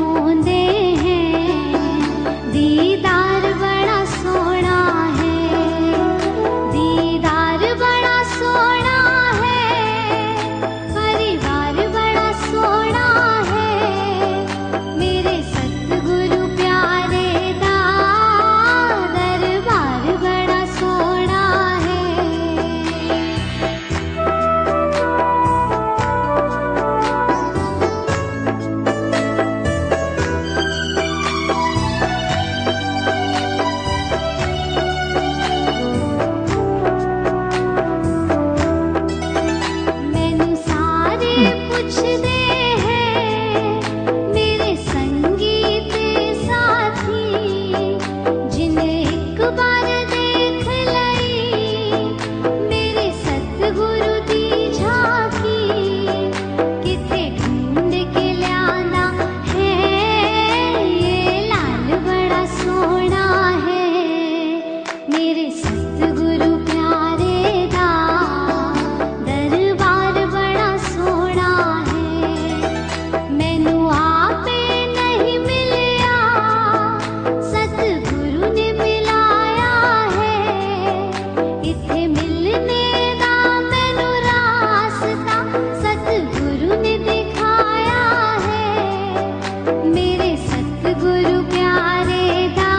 होंदे हैं, दीदार बड़ा सोना है, दीदार बड़ा सोना है, परिवार बड़ा सोना है, मेरे सतगुरु प्यारे दा दरबार बड़ा सोना है। मैनू सारे पुछदे हैं, मेरे संगीत साथी, जिन्हें एक बार देख लई, मेरे सतगुरु दी झांकी, किथे ढूंढ के ल्याना है, ये लाल बड़ा सोना है, मेरे सतगुरु प्यारे दा दरबार बड़ा सोना है। मैनू आपे नहीं मिलिया, सतगुरु ने मिलाया है, इत्थे मिलने दा मैनू रास्ता सतगुरु ने दिखाया है, मेरे सतगुरु प्यारे दा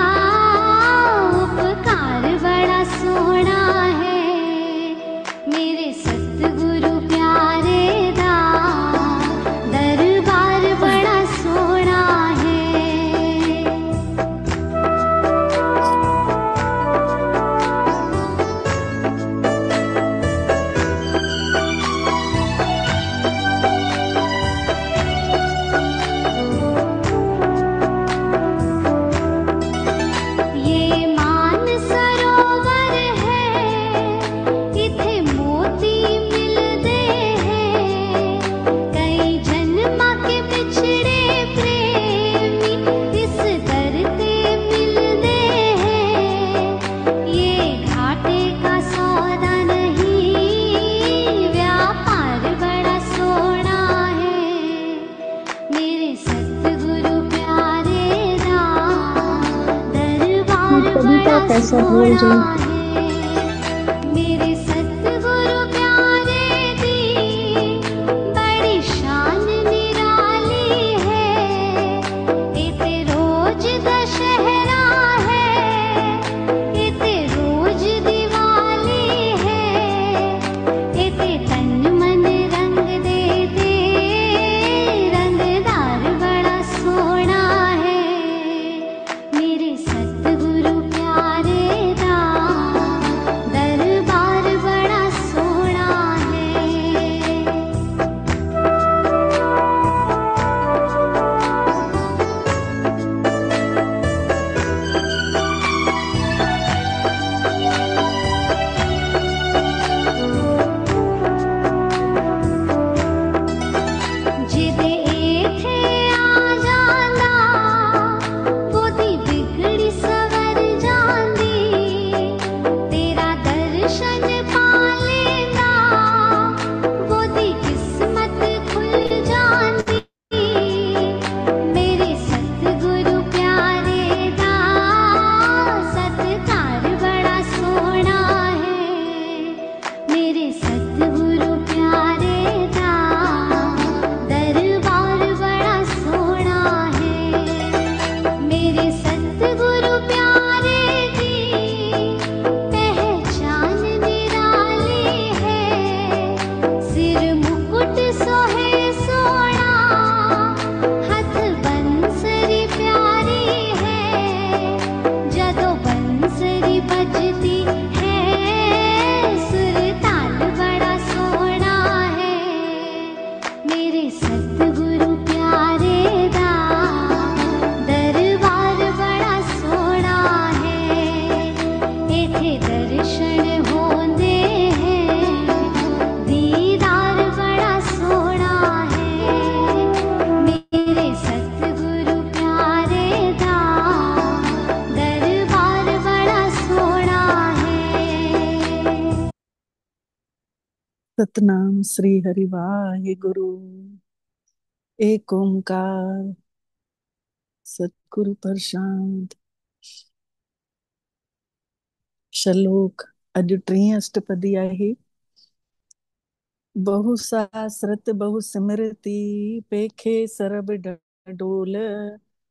उपकार बड़ा सोना है, मेरे सतगुरु प्यारे दा दरबार बड़ा सोना है। ये मान सरोवर है, इथे मोती मिलदे हैं, कई जन्मां के बिछड़े प्रेमी इस दर ते मिलदे हैं, ये घाटे का सौदा नहीं, व्यापार बड़ा सोना है, मेरे सतगुरु प्यारे दा दरबार कभी का बड़ा कैसा बोल सोना रही है, मेरे सतगुरु प्यारे दी बड़ी शान निराली है, इते रोज दशहरा है, इते रोज दिवाली है, इते तन मन रंग दे रंगदार बड़ा सोना है, मेरे सतगुरु प्यारे दा दरबार बड़ा सोना है। जिदे इत्थे आ जांदा, ओदी बिगड़ी सवर जांदी, तेरा दर्शन पा लेंदा, ओदी किस्मत खुल जांदी, मेरे सतगुरु प्यारे दा सत्कार बड़ा सोना है, मेरे सतगुरु प्यारे दा दरबार बड़ा सोना है, मेरे सतगुरु प्यारे दी पहचान निराली है, सिर मुकुट सोहे सोना, हथ बंसरी प्यारी है, जदों बंसरी बजती है, सुर ताल बड़ा सोना है, मेरे सतगुरु प्यारे दा दरबार बड़ा सोना है, इथे दर्शन होंदे हैं, दीदार बड़ा सोना है, मेरे सतगुरु प्यारे दा दरबार बड़ा सोना है। सतनाम श्री हरि वाहे गुरु। एक ओंकार सतगुरु प्रशांत श्लोक। अॼु टीह अष्टपदी आहे। बहु सास्रत बहु सिमरती पेखे सरब डोल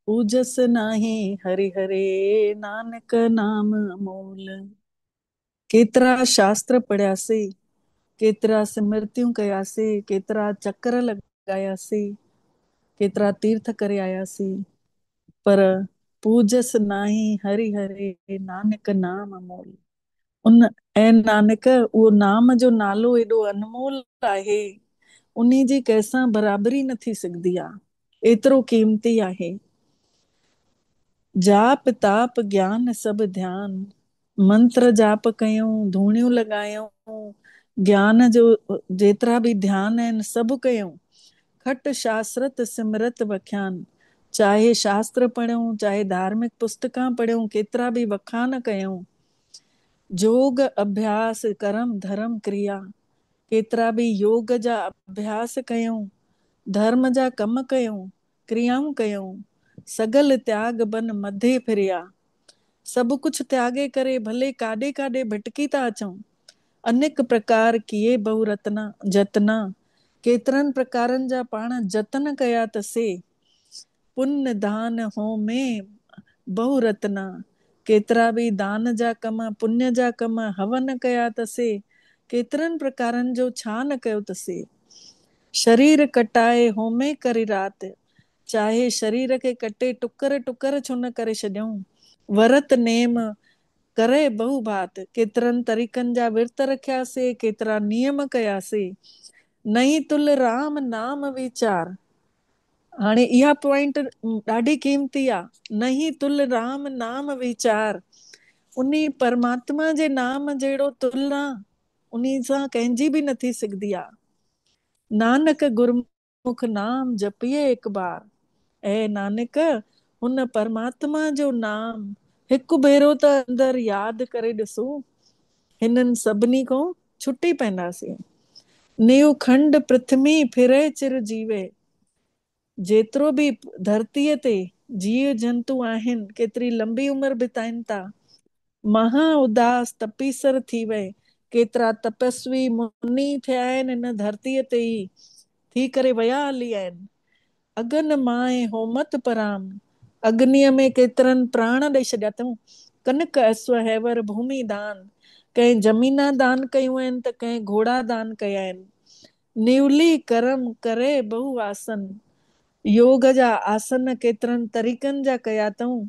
पूजस नाही हरि हरे नानक नाम अमोल। केतिरा शास्त्र पढ़ियासीं, केतिरा सिमरतियूं कयासीं, केतिरा चक्कर लॻायासीं, केतिरा तीर्थ करे आयासीं, पर पूजस नाही हरि हरे नानक नाम अमोल। उन ऐं नानक उहो नाम जो नालो एॾो अनमोल आहे, उन जी कंहिंसां बराबरी न थी सघंदी आहे, एतिरो क़ीमती आहे। जाप ताप ज्ञान सभु ध्यान, मंत्र जाप कयूं, धूणियूं लॻायूं, ज्ञान जो जेतिरा बि ध्यान आहिनि सभु कयूं। खट शास्त्रत सिमरत वख्यान, चाहे शास्त्र पढ़ूं, चाहे धार्मिक पुस्तकां पढ़ूं, केतिरा बि वखान कयूं। जोग अभ्यास कर्म धर्म क्रिया, केतिरा बि योग जा अभ्यास कयूं, धर्म जा कम कयूं, क्रियाऊं कयूं। सगल त्याग बन मधे फिरिया, सभु कुझु त्यागे करे भले काॾे काॾे भटकी था अचूं। अनेक प्रकार किए बहु रत्ना जतना, केतिरनि प्रकारनि जा पाण जतन कया तसे। पुण्य दान हो में बहु रत्ना, केतिरा बि दान जा कम, पुण्य जा कम, हवन कया तसे, केतिरनि प्रकारनि जो छा न कयो तसे। शरीर कटाए होमे करी रात, चाहे शरीर खे कटे टुकर टुकर छो न करे छॾियऊं। वरत नेम करे बहु भात, केतिरनि तरीक़नि जा विर्त रखियासीं, केतिरा नियम कयासीं। नई तुल राम नाम वीचार, हाणे इहा पॉइंट ॾाढी क़ीमती आहे। नहीं तुल राम नाम वीचार, उन परमात्मा जे नाम जहिड़ो तुलना उन सां कंहिंजी बि न थी सघंदी आहे। नानक गुरमुख नाम जपिए हिकु बार, ऐं नानक हुन परमात्मा जो नाम हिकु भेरो त अंदरि यादि करे ॾिसो, हिननि सभिनी खां छुटी पवंदासीं। नेउ खंड पृथ्वी फिरे चिर जीवे, जेतिरो बि धरतीअ ते जीव जंतु आहिनि केतिरी लंबी उमिरि बिताइनि था। महा उदास तपीसर थी वए, केतिरा तपस्वी मुनि थिया आहिनि हिन धरतीअ ते ई थी करे वया हली आहिनि। अगन माए होमत पराम, अग्नीअ में केतिरनि प्राण ॾेई छॾिया अथऊं। कनक अश्व हैवर भूमि दान, कंहिं ज़मीना दान कयूं आहिनि त कंहिं घोड़ा दान कया आहिनि। निवली करम करे बहु आसन, योग जा आसन केतिरनि तरीक़नि जा कया अथऊं।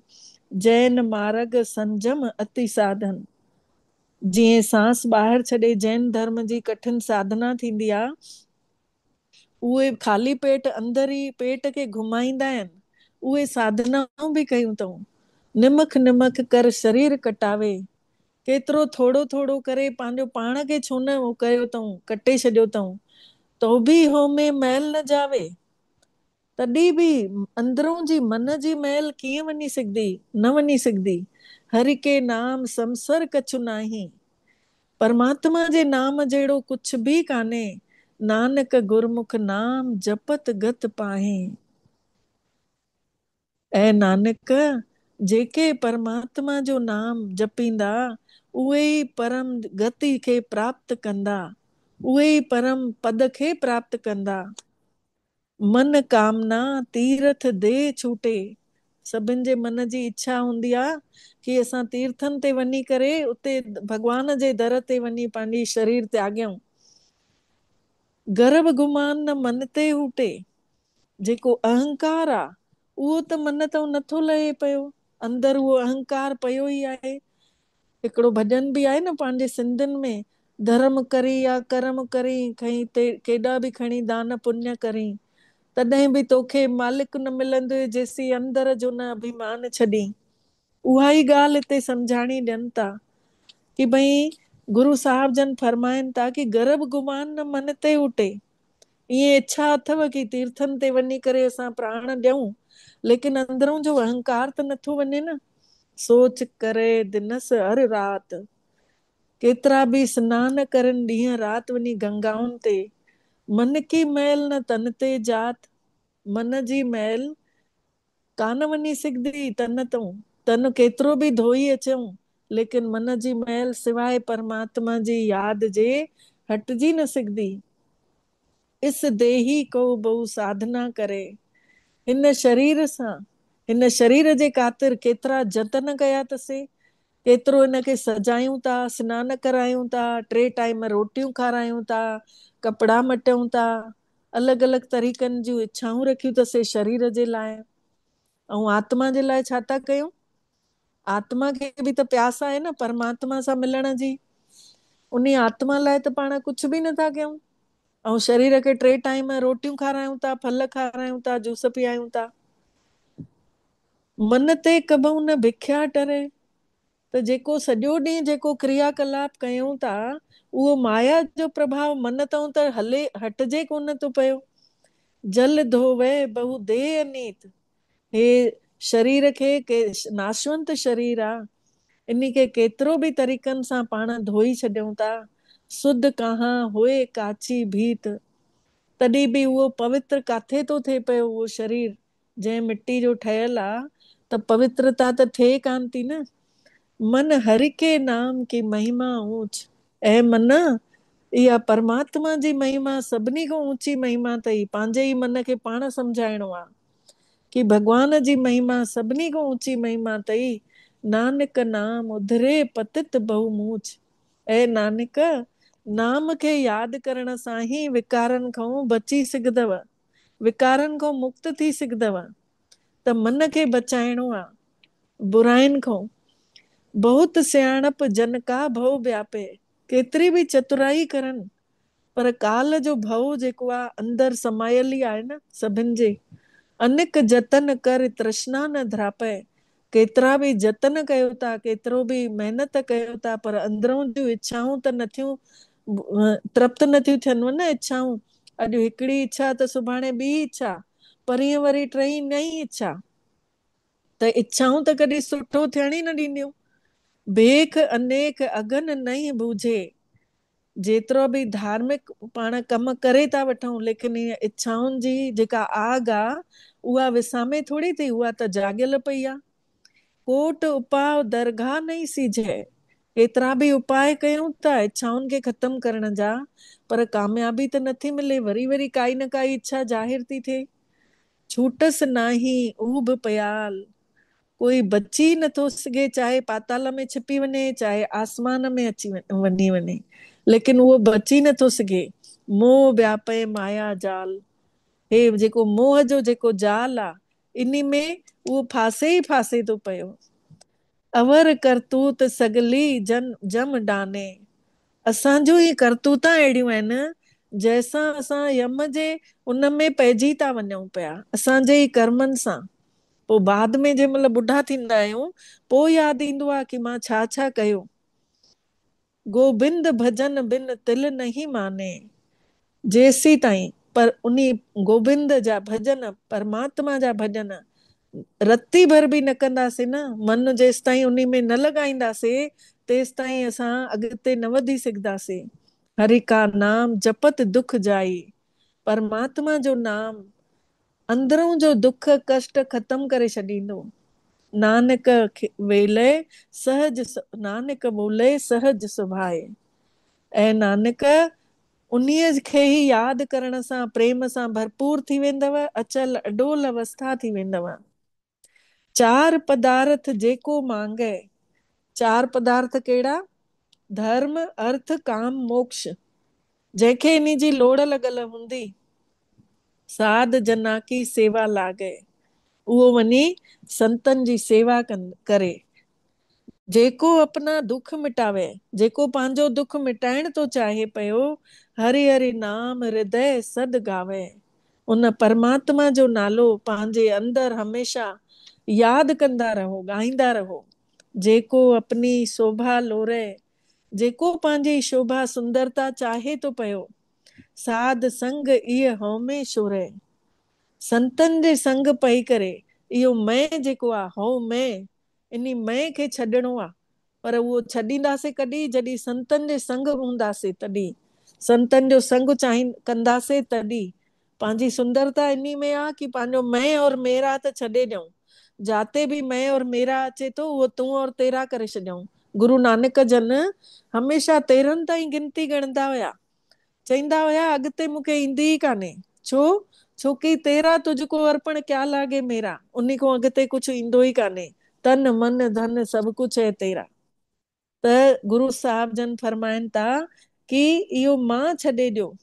जैन मार्ग संजम अति साधन, जीअं सांस ॿाहिरि छॾे जैन धर्म जी कठिन साधना थींदी आहे, उहे ख़ाली पेट अंदरि ई पेट खे घुमाईंदा आहिनि, उहे साधनाऊं बि कयूं अथऊं। निमख निमख कर शरीर कटावे, केतिरो थोरो थोरो करे पंहिंजो पाण खे छो न उहो कयो अथऊं, कटे छॾियो अथऊं। तो बि हो में मैल न जावे, तॾहिं बि अंदरूं जी मन जी मैल कीअं वञी सघंदी, न वञी सघंदी। हरि के नाम संसर कछु नाही, परमात्मा जे नाम जहिड़ो कुझु बि कान्हे। नानक गुरमुख नाम जपत गत पाहे, ऐं नानक जेके परमात्मा जो नाम जपींदा उहे ई परम गति खे प्राप्त कंदा, उहे ई परम पद खे प्राप्त कंदा। मन कामना तीरथ दे छूटे, सभिनि जे मन जी इच्छा हूंदी आहे कि असां तीर्थनि ते वञी करे उते भॻवान जे दर ते वञी पंहिंजी शरीर त्यागियूं। गर्भ गुमान न मन ते हूटे, जेको अहंकार आहे उहो त मन तां नथो लहे पियो, अंदरि उहो अहंकार पियो ई आहे। हिकिड़ो भॼन बि आहे न पंहिंजे सिंधियुनि में, धर्म करी या कर्म करी खई ते केॾा बि खणी दान पुण्य करी, तॾहिं बि तोखे मालिक न मिलंदो जेसी अंदर जो न अभिमान छॾी। उहा ई ॻाल्हि हिते सम्झाणी ॾियनि था कि भई गुरु साहिब जन फरमाइनि था कि गर्भ गुमान न मन ते उठे। ईअं इच्छा अथव कि तीर्थनि ते वञी करे असां प्राण ॾियूं, लेकिन अंदरूं जो अहंकार त नथो वञे न। सोच करे दिनस हर रात, केतिरा बि सनान करनि ॾींहं राति वञी गंगाउनि ते, मन की मैल न तन ते जात, मन जी मैल कान वञी सघंदी तन तूं, तन केतिरो बि धोई अचूं, लेकिन मन जी मैल सिवाय परमात्मा जी यादि जे हटजी न सघंदी। इस देही को बहु साधना करे, हिन शरीर सां, हिन शरीर जे ख़ातिर केतिरा जतन कया अथसीं, केतिरो हिनखे सजायूं था, सनान करायूं था, 3 टाइम रोटियूं खारायूं था, कपिड़ा मटियूं था, अलॻि अलॻि तरीक़नि जूं इच्छाऊं रखियूं अथसीं शरीर जे लाइ। ऐं आत्मा जे लाइ छा था कयूं? आत्मा खे बि त प्यास आहे न परमात्मा सां मिलण जी। उन आत्मा लाइ त पाण कुझु बि नथा कयूं, ऐं शरीर खे 3 टाइम रोटियूं खारायूं था, फल खारायूं था, जूस पीआयूं था। मन ते कबहू न भिख्या टरे, त जेको सॼो ॾींहुं जेको क्रियाकलाप कयूं था, उहो माया जो प्रभाव मन तां त हले हटजे कोन थो पियो। जल धोवे बहु देह अनीत, हे शरीर खे के नाशवंत शरीर आहे, इन खे केतिरो बि तरीक़नि सां पाण धोई छॾियूं था, शुद्ध कहाँ होए काची भीत, तॾहिं बि उहो पवित्र काथे थो थिए पियो उहो शरीर जंहिं मिट्टी जो ठहियल आहे, त पवित्रता त थिए कान थी न। मन हरि के नाम की महिमा ऊंच, ऐं मन इहा परमात्मा जी महिमा सभिनी खां ऊंची महिमा अथई। पंहिंजे ई मन खे पाण सम्झाइणो आहे कि भॻवान जी महिमा सभिनी खां ऊंची महिमा अथई। नानक नाम उधरे पतित बहु मूच, ऐं नानक नाम खे यादि करण सां ई विकारनि खां बची सघंदव, विकारनि खां मुक्त थी सघंदव। त मन खे बचाइणो आहे बुराइनि खां। बहुत सियाणप जन का भव व्यापे, केतिरी बि चतुराई करनि, पर काल जो भव जेको आहे अंदरि समायल ई आहे न सभिनि जे। अनिक जतन कर तृष्णा न ध्रापे, केतिरा बि जतन कयो था, केतिरो बि महिनत कयो था, पर अंदरों जूं इच्छाऊं त नथियूं तृप्त नथियूं थियनि न इच्छाऊं। अॼु हिकिड़ी इच्छा त सुभाणे ॿी इच्छा, परीहं वरी टई नई इच्छा। त इच्छाऊं त कॾहिं सुठो थियण ई न ॾींदियूं। भेख अनेक अगन नहीं बूझे, जेतिरो बि धार्मिक पाण कम करे था वठूं, लेकिन ईअं इच्छाउनि जी जेका आग आहे उहा विसामे थोरी थी, उहा त जाॻियल पई आहे। कोट उपाय दरगाह नहीं सीझे, एतिरा बि उपाय कयूं था इच्छाउनि खे ख़तम करण जा, पर कामयाबी त नथी मिले, वरी वरी काई न काई इच्छा ज़ाहिर थी थिए। छूटस नाही ऊब पयाल, कोई बची नथो सघे, चाहे पाताल में छिपी वञे, चाहे आसमान में अची वञी वञे, लेकिन उहो बची नथो सघे। मोह व्यापे माया जाल, हे जेको मोह जो जेको जाल आहे, इन में उहो फासे ई फासे थो पियो। अवर करतूत सगली जन जम डाने, असांजो ई करतूता अहिड़ियूं आहिनि जंहिंसां असां यम जे उन में पइजी था वञूं पिया, असांजे ई कर्मनि सां। पोइ बाद में जंहिं महिल ॿुढा थींदा आहियूं, पोइ यादि ईंदो आहे कि मां छा छा कयो। गोबिंद भजन बिन तिल नहीं माने, जेसी ताईं पर उन गोबिंद जा भजन, परमात्मा जा भजन रती भर बि न कंदासीं न, मन जेसि ताईं उन में न लॻाईंदासीं तेसि ताईं असां अॻिते न वधी सघंदासीं। हरि का नाम जपत दुख जाई, परमात्मा जो नाम अंदरों जो दुख कष्ट ख़तम करे छॾींदो। नानक वेले सहज, नानक बोले सहज सुभाए, ऐं नानक उन्हीअ खे ई यादि करण सां प्रेम सां भरपूर थी वेंदव, अचल अडोल अवस्था थी वेंदव। 4 पदार्थ जेको मांगे, 4 पदार्थ कहिड़ा? धर्म अर्थ काम मोक्ष, जंहिंखे इन जी लोड़ लॻल हूंदी, साध जना की सेवा लागे, उहो वञी संतनि जी सेवा करे। जेको अपना दुख मिटावे, जेको पंहिंजो दुख मिटाइण थो चाहे पियो, हरि हरि नाम हृदय सद गावे, उन परमात्मा जो नालो पंहिंजे अंदरि हमेशा यादि कंदा रहो, ॻाईंदा रहो। जेको अपनी शोभा लोरे, जेको पंहिंजी शोभा सुंदरता चाहे थो पियो, साध संग इह हउमैं शोरे, संतनि जे संग पई करे इहो मैं जेको आहे हउ मैं, इन मैं खे छॾिणो आहे। पर उहो छॾींदासीं कॾहिं? जॾहिं संतनि जे संग हूंदासीं, तॾहिं संतनि जो संग कंदासीं, तॾहिं। पंहिंजी सुंदरता इन में आहे कि पंहिंजो मैं और मेरा त छॾे ॾियूं, जाते भी मैं और मेरा अचे थो उहो तूं और तेरा करे छॾियऊं। गुरु नानक जन हमेशा तेरनि ताईं गिनती ॻणंदा हुया, चईंदा हुया अॻिते मूंखे ईंदी ई कान्हे। छो? छोकी तेरा तुझको अर्पण क्या लागे मेरा, उन खां अॻिते कुझु ईंदो ई कान्हे। तन मन धन सभु कुझु है तेरा। त गुरु साहिब जन फरमाइनि था कि इहो मां छॾे ॾियो,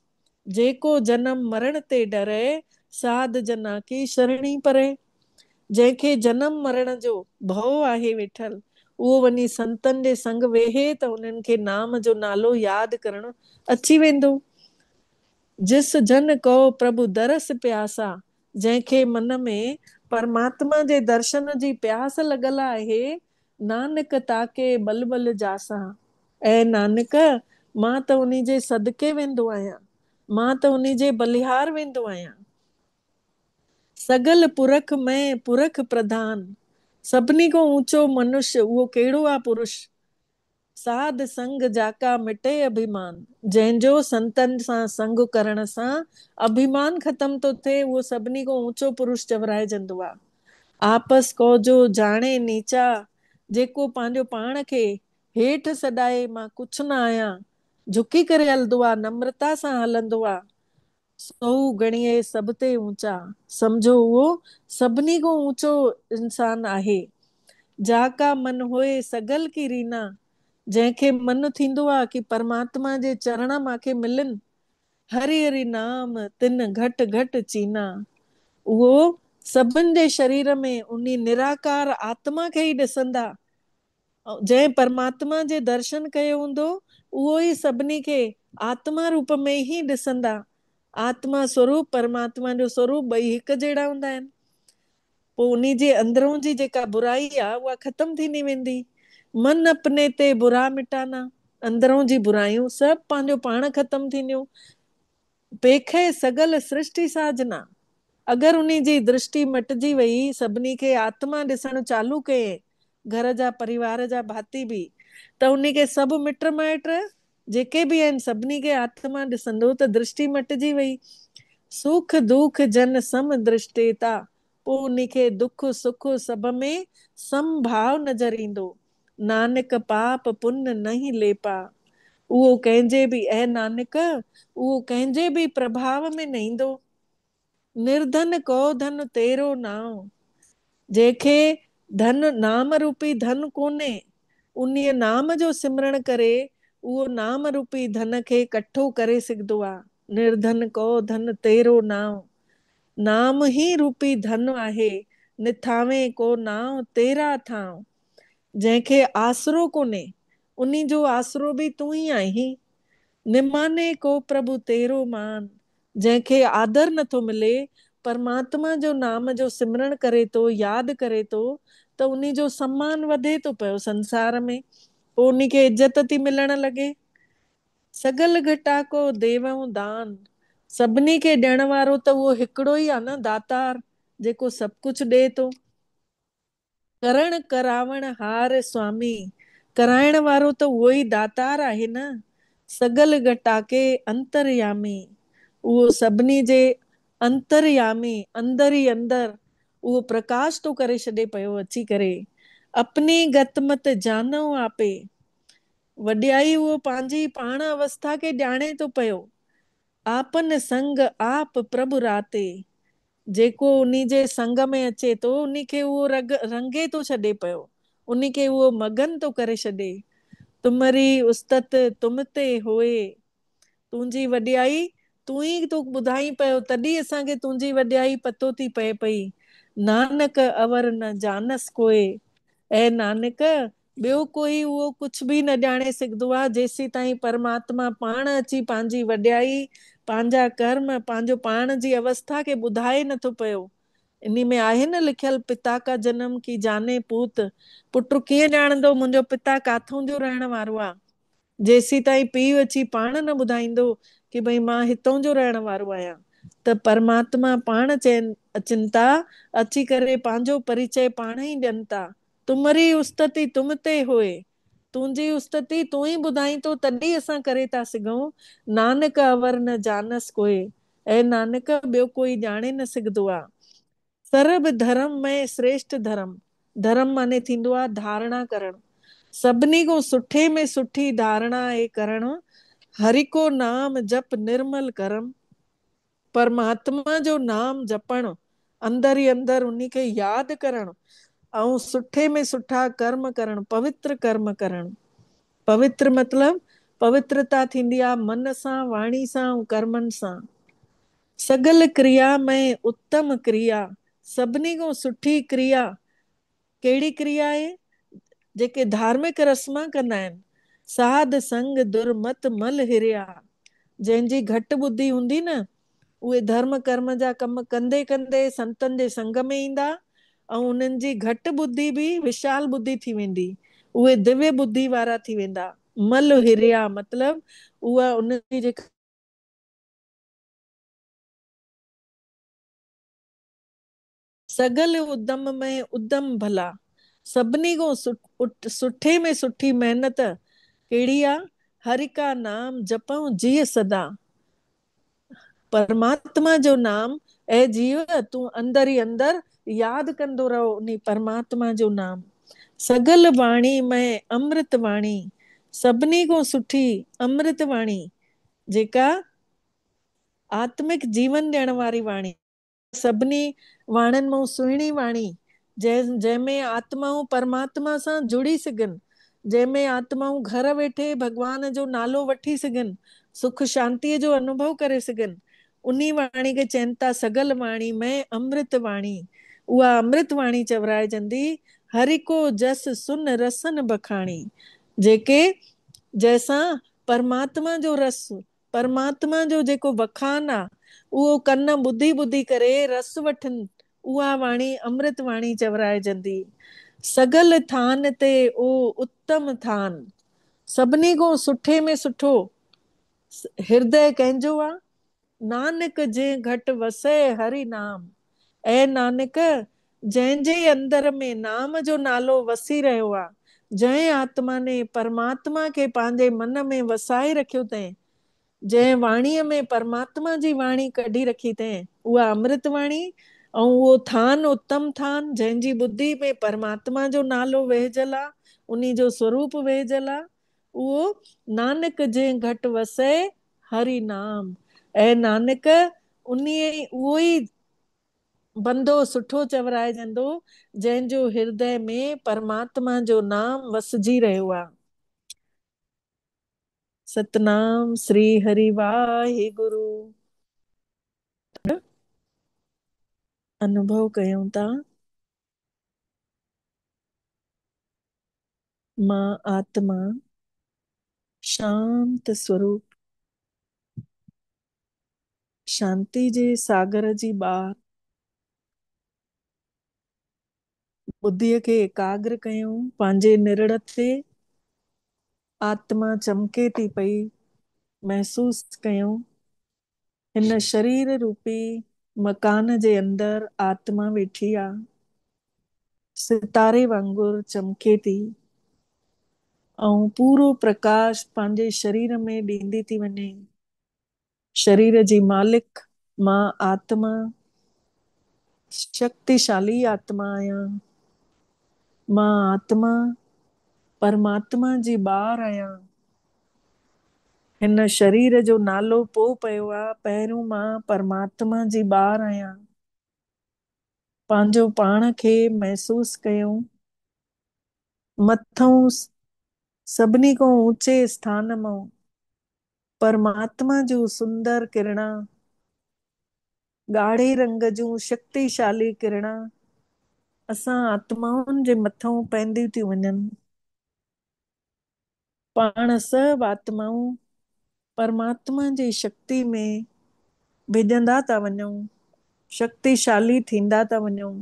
जेको जनम मरण ते डरे, साध जना की शरणी परे। जंहिंखे जनम मरण जो भउ आहे वेठल, उहो वञी संतनि जे संग वेहे त उन्हनि खे नाम जो नालो यादि करणु अची वेंदो। जिस जन को प्रभु दरस प्यासा, जंहिंखे मन में परमात्मा जे दर्शन जी प्यास लॻल आहे, नानक ताके बल बल जासा। ऐं नानक, मां त उन्ही जे सदके वेंदो आहियां, मां त उन्ही जे बलिहार वेंदो आहियां। सगल पुरख में पुरख प्रधान, सभिनी खां ऊंचो मनुष्य उहो कहिड़ो आहे पुरुष? साध संग जाका मिटे अभिमान, जंहिंजो संतनि सां संग करण सां अभिमान ख़तम थो थिए, उहो सभिनी खां ऊंचो पुरुष चवराइजंदो आहे। आपस को जो जाने नीचा, जेको पंहिंजो पाण खे हेठि सॾाए मां कुझु न आहियां, झुकी करे हलंदो आहे, नम्रता सां हलंदो आहे, सो गणिए सभ ते ऊंचा, समझो उहो सभिनी खां ऊंचो इंसान आहे। जाका मन होए सगल की रीना, जंहिंखे मन थींदो आहे कि परमात्मा जे चरण मांखे मिलनि, हरि हरि नाम तिन घट घट चीना, उहो सभिनि जे शरीर में उन निराकार आत्मा खे ई ॾिसंदा। जंहिं परमात्मा जे दर्शन कयो हूंदो, उहो ई सभिनी खे आत्मा रूप में ई ॾिसंदा। आत्मा स्वरूप परमात्मा जो स्वरूप ॿई हिकु जहिड़ा हूंदा आहिनि। पोइ उन जे अंदरों जी जेका बुराई आहे उहा ख़तम थींदी वेंदी। मन अपने ते बुरा मिटाना, अंदरों जी बुराइयूं सभु पंहिंजो पाण ख़तम थींदियूं। पेखे सगल सृष्टि साजना, अगरि उन जी दृष्टि मटिजी वई, सभिनी खे आत्मा ॾिसणु चालू कये, घर जा परिवार जा भाती बि, त उन खे सभु मिट माइट जेके बि आहिनि सभिनी खे आत्मा ॾिसंदो त दृष्टि मटिजी वई। सुख दुख जन सम दृष्टिता, पोइ उनखे दुख सुख सभ में समभाव नज़र ईंदो। नानक पाप पुण्य नहीं लेपा, उहो कंहिंजे बि ऐं नानक, उहो कंहिंजे बि प्रभाव में न ईंदो। निर्धन को धन तेरो नाम, जंहिंखे धन नाम रूपी धन कोन्हे, उन नाम जो सिमरण करे उहो नाम रूपी धन खे इकठो करे सघंदो आहे। निर्धन को धन तेरो नाम, नाम ही रूपी धन आहे, निथावे को नाम तेरा थां। जंहिंखे आसरो कोन्हे, उन्ही जो आसरो बि तूं ई आहीं। निमाने को प्रभु तेरो मान, जंहिंखे आदर नथो मिले, परमात्मा जो नाम जो सिमरण करे थो, यादि करे थो, त उन्ही जो सम्मान वधे थो पियो संसार में, पोइ उन्ही खे इज़त थी मिलण लॻे। सगल घटा को देवऊं दान, सभिनी खे ॾियण वारो त उहो हिकिड़ो ई आहे न, दातार, जेको सभु कुझु ॾे थो। करण करावण हार स्वामी, कराइण वारो त उहो ई दातार आहे न। सगल घटाके अंतरयामी, उहो सभिनी जे अंतरयामी, अंदर ई अंदर उहो प्रकाश थो करे छॾे पियो अची करे। अपनी गतमत जानो आपे, वॾियाई उहो पंहिंजी पाण अवस्था खे ॼाणे थो पियो। आपन संग आप प्रभु राते, जेको उन्ही जे संग में अचे थो उन्ही खे उहो रंगे थो छॾे पियो, उन्ही खे उहो मगन थो करे छॾे। तुमरी उस्तत तुम ते होए, तुंहिंजी वॾियाई तूं ई तूं ॿुधाई पियो, तॾहिं असांखे तुंहिंजी वॾियाई पतो थी पए पई। नानक अवर न जानस कोए, ऐं नानक ॿियो कोई उहो कुझु बि न ॼाणे सघंदो आहे, जेसीं ताईं परमात्मा पाण अची पंहिंजी वॾियाई, पंहिंजा कर्म, पंहिंजो पाण जी अवस्था खे ॿुधाए नथो पियो। इन में आहे न लिखियल, पिता का जनम की जाने पूत, पुट कीअं ॼाणंदो मुंहिंजो पिता काथों जो रहण वारो आहे, जेसीं ताईं पीउ अची पाण न ॿुधाईंदो कि भई मां हितों जो रहण वारो आहियां। त परमात्मा पाण चयनि अचनि था, अची करे पंहिंजो परिचय पाण ई ॾियनि था। तुमरी उस्तति तुम ते होए, तुंहिंजी उस्तति तूं ई ॿुधाई थो, तॾहिं असां करे था सघूं। नानक अवर न जानस कोए, ऐं नानक ॿियो कोई ॼाणे न सघंदो आहे। सर्ब धर्म में श्रेष्ठ धर्म। धर्म माने थींदो आहे धारणा करणु। सभिनी खां सुठे में सुठी धारणा आहे करणु हरि को नाम जप निर्मल करम। परमात्मा जो नाम जपणु अंदर ही अंदर उन्हीं खे यादि करणु ऐं सुठे में सुठा कर्म करणु पवित्र कर्म करणु। पवित्र मतलब पवित्रता थींदी आहे मन सां वाणी सां ऐं कर्मनि सां। सगल क्रिया में उत्तम क्रिया। सभिनी खां सुठी क्रिया कहिड़ी क्रिया आहे? जेके धार्मिक रस्मां कंदा आहिनि। साध संग दुर्मत मल हिरिया। जंहिंजी घटि ॿुधी हूंदी न उहे धर्म कर्म जा कम कंदे कंदे संतनि जे संग में ईंदा ऐं उन्हनि जी घटि ॿुधी बि विशाल ॿुधी थी वेंदी। उहे दिव्य ॿुधी वारा थी वेंदा। मल हिरिया मतलब उहा उनजी जेका सगल उद्दम में उद्दम भला। सभिनी खां सुठे में सुठी महिनत कहिड़ी आहे? हरि का नाम जपऊं जिय सदा। परमात्मा जो नाम ऐं जीव तूं अंदर ही अंदर यादि कंदो रहो उन परमात्मा जो नाम। सगल वाणी में अमृत वाणी। सभिनी खां सुठी अमृत वाणी जेका आत्मिक जीवन ॾियण वारी वाणी। सभिनी वाणनि मां सुहिणी वाणी जंहिंमें आत्माऊं परमात्मा सां जुड़ी सघनि। जंहिंमें आत्माऊं घर वेठे भगवान जो नालो वठी सघनि सुख शांतीअ जो अनुभव करे सघनि। उन्ही वाणी खे चवनि था सगल वाणी में अमृत वाणी। उहा अमृत वाणी चवराइजंदी। हरि को जस सुन रसन बखाणी। जेके जंहिंसां परमात्मा जो रस परमात्मा जो जेको वखान आहे उहो कन ॿुधी ॿुधी करे रस वठनि। उहा वाणी अमृत वाणी चवराइजंदी। सगल थान ते ओ उत्तम थान। सभिनी खां सुठे में सुठो हृदय कंहिंजो आहे? नानक जे घटि वसे हरि नाम। ऐं नानक जंहिंजे अंदर में नाम जो नालो वसी रहियो आहे। जंहिं आत्मा ने परमात्मा खे पंहिंजे मन में वसाए रखियो अथई। जंहिं वाणीअ में परमात्मा जी वाणी कढी रखी अथई उहा अमृत वाणी। ऐं उहो थान उत्तम थान जंहिंजी ॿुधी में परमात्मा जो नालो वेहिजल आहे उन्ही जो स्वरूप वेहिजल आहे। उहो नानक जे घटि वसे हरि नाम। ऐं नानक उहो ई बंदो सुठो चवराइजंदो जंहिंजो हृदय में परमात्मा जो नाम वसजी रहियो आहे। सतनाम श्री हरि वाहिगुरु। अनुभव कयूं था मां आत्मा शांत स्वरूप शांति जे सागर जी ॿार। बुद्धीअ खे एकाग्र कयूं पंहिंजे निरड़ ते। आत्मा चमके थी पई महसूस कयूं। हिन शरीर रूपी मकान जे अंदर आत्मा वेठी आहे। सितारे वांगुरु चमके थी ऐं पूरो प्रकाश पंहिंजे शरीर में ॾींदी थी वञे। शरीर जी मालिक मां आत्मा शक्तिशाली आत्मा आहियां। मां आत्मा परमात्मा जी ॿार आहियां। हिन शरीर जो नालो पोइ पियो आहे पहिरियों मां परमात्मा जी ॿार आहियां। पंहिंजो पाण खे महसूस कयूं मथों सभिनी खां ऊचे स्थान मां परमात्मा जूं सुंदर किरणा ॻाढ़े रंग जूं शक्तिशाली किरणा असां आत्माउनि जे मथां पवंदियूं थियूं वञनि। पाण सभु आत्माऊं परमात्मा जी शक्ति में भिॼंदा था वञूं शक्तिशाली थींदा था वञूं।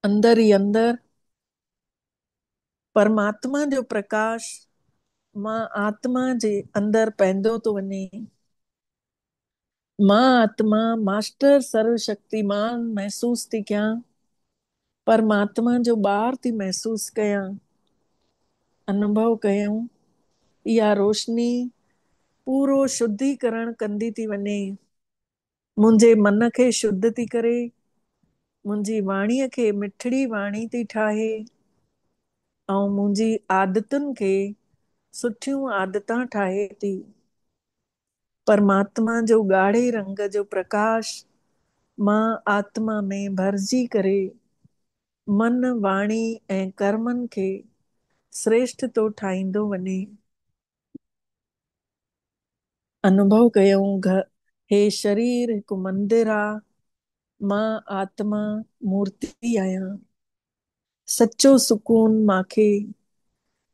अंदर ही अंदर परमात्मा जो प्रकाश मां आत्मा जे अंदर पवंदो थो वञे। मां आत्मा मास्टर सर्वशक्तिमान महसूस थी कयां। परमात्मा जो ॿार थी महसूस कयां। अनुभव कयूं इहा रोशनी पूरो शुद्धीकरण कंदी थी वञे। मुंहिंजे मन खे शुद्ध थी करे, मुंहिंजी वाणीअ खे मिठड़ी वाणी थी ठाहे, ऐं मुंहिंजी आदतुनि खे सुठियूं आदतां ठाहे थी। परमात्मा जो ॻाढ़े रंग जो प्रकाश मां आत्मा में भरिजी करे मन वाणी ऐं कर्मनि खे श्रेष्ठ तो ठाहींदो वञे। अनुभव कयूं हे शरीर हिकु मंदिर आहे, मां आत्मा मूर्ति आहियां। सचो सुकून मांखे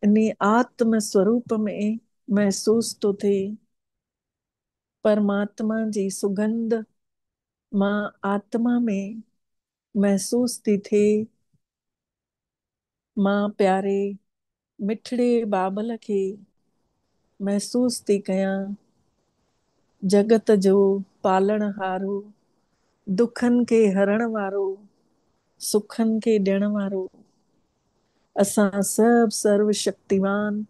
इन आत्म स्वरूप में महसूस तो थिए। परमात्मा जी सुगंध मां आत्मा में महसूस थी थिए। मां प्यारे मिठड़े बाबल खे महसूस थी कयां, जगत जो पालणहारो, दुखनि खे हरण वारो, सुखनि खे ॾियण वारो। असां सभु सर्व शक्तिवान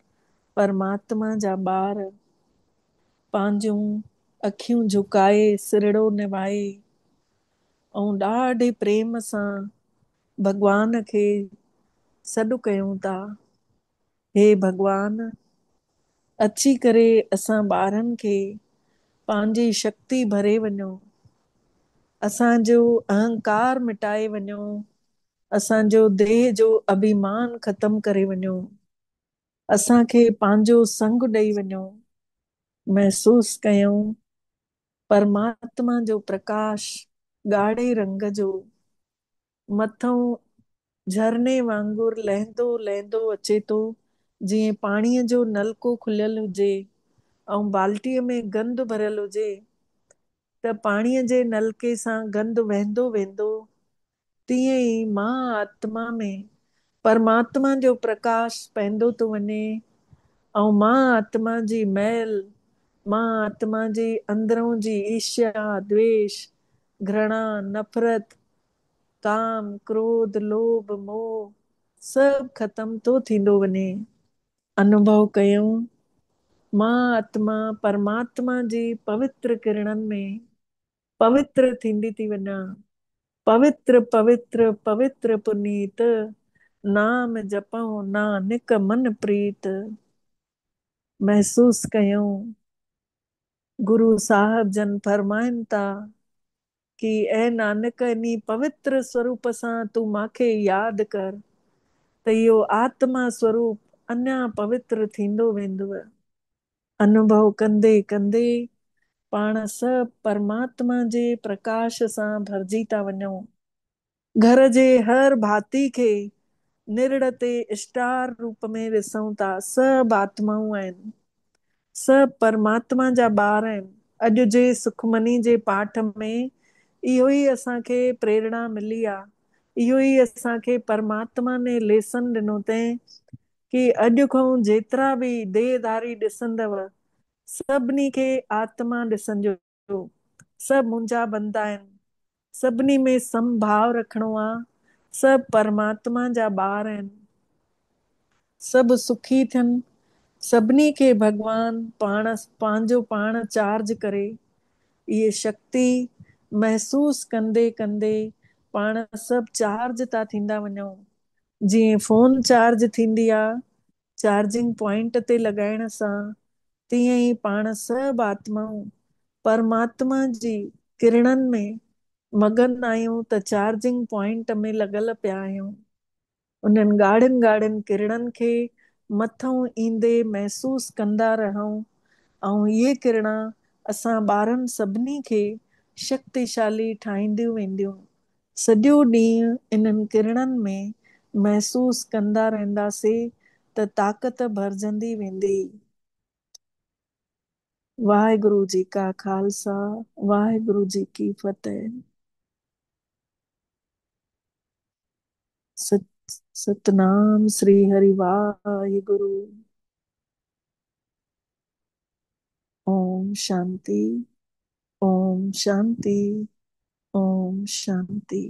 परमात्मा जा ॿार पंहिंजूं अखियूं झुकाए सिरड़ो निभाए ऐं ॾाढे प्रेम सां भॻवान खे सॾु कयूं था, हे भॻवान अची करे असां ॿारनि खे पंहिंजी शक्ति भरे वञो, असांजो अहंकार मिटाए वञो, असांजो देह जो अभिमान ख़तम करे वञो, असांखे पंहिंजो संग ॾेई वञो। महसूस कयूं परमात्मा जो प्रकाश ॻाढ़े रंग जो मथों झरने वांगुर लहंदो लहंदो अचे थो, जीअं पाणीअ जो नलको खुलियल हुजे ऐं बाल्टीअ में गंद भरियल हुजे, त पाणीअ जे नलके सां गंद वहंदो वेंदो, तीअं ई मां आत्मा में परमात्मा जो प्रकाश पवंदो थो वञे ऐं मां आत्मा जी मैल, मां आत्मा जी अंदरों जी ईर्ष्या, द्वेष, घृणा, नफ़रत, काम, क्रोध, लोभ, मोह सभु ख़तम तो थींदो वञे। अनुभव कयूं मां आत्मा परमात्मा जी पवित्र किरणनि में पवित्र थींदी थी वञा। पवित्र पवित्र पवित्र पुनीत, नाम जपऊं नानक मन प्रीत। महसूस कयूं गुरु साहिब जन फरमाइनि था कि ऐ नानक इन्ही पवित्र स्वरूप सां तूं मांखे यादि कर, त इहो आत्मा स्वरूप अञा पवित्र थींदो वेंदव। अनुभव कंदे कंदे पाण सभु परमात्मा जे प्रकाश सां भरिजी था वञूं। घर जे हर भाती खे निरड़ ते स्टार रूप में ॾिसूं था, सभु आत्माऊं आहिनि, सभु परमात्मा जा ॿार आहिनि। अॼु जे सुखमनी जे पाठ में इहो ई असांखे प्रेरणा मिली आहे, इहो ई असांखे परमात्मा ने लेसन ॾिनो अथई कि अॼु खां जेतिरा बि देहधारी ॾिसंदव सभिनी खे आत्मा ॾिसंजो, सभु मुंहिंजा बंदा आहिनि, सभिनी में समभाव रखिणो आहे, सभु परमात्मा जा ॿार आहिनि, सभु सुखी थियनि, सभिनी खे भॻवान पाण पंहिंजो पाण चार्ज करे। इहे शक्ति महसूस कंदे कंदे पाण सभु चार्ज था थींदा वञूं। जीअं फोन चार्ज थींदी आहे चार्जिंग पॉइंट ते लॻाइण सां, तीअं ई पाण सभु आत्माऊं परमात्मा जी किरणनि में मगन आहियूं, त चार्जिंग पॉइंट में लॻल पिया आहियूं। उन्हनि ॻाढ़नि ॻाढ़नि किरणनि खे मथों ईंदे महसूस कंदा रहूं ऐं इहे किरणा असां ॿारनि सभिनी खे शक्तिशाली ठाहींदियूं वेंदियूं। सॼो ॾींहुं इन्हनि किरणनि में महसूस कंदा रहंदासीं त ताक़त भरजंदी वेंदी। वाहिगुरु जी का खालसा, वाहिगुरु जी की फतेह। सतनाम श्री हरि वाहिगुरु। ओम शांति, ओम शांति, ओम शांति।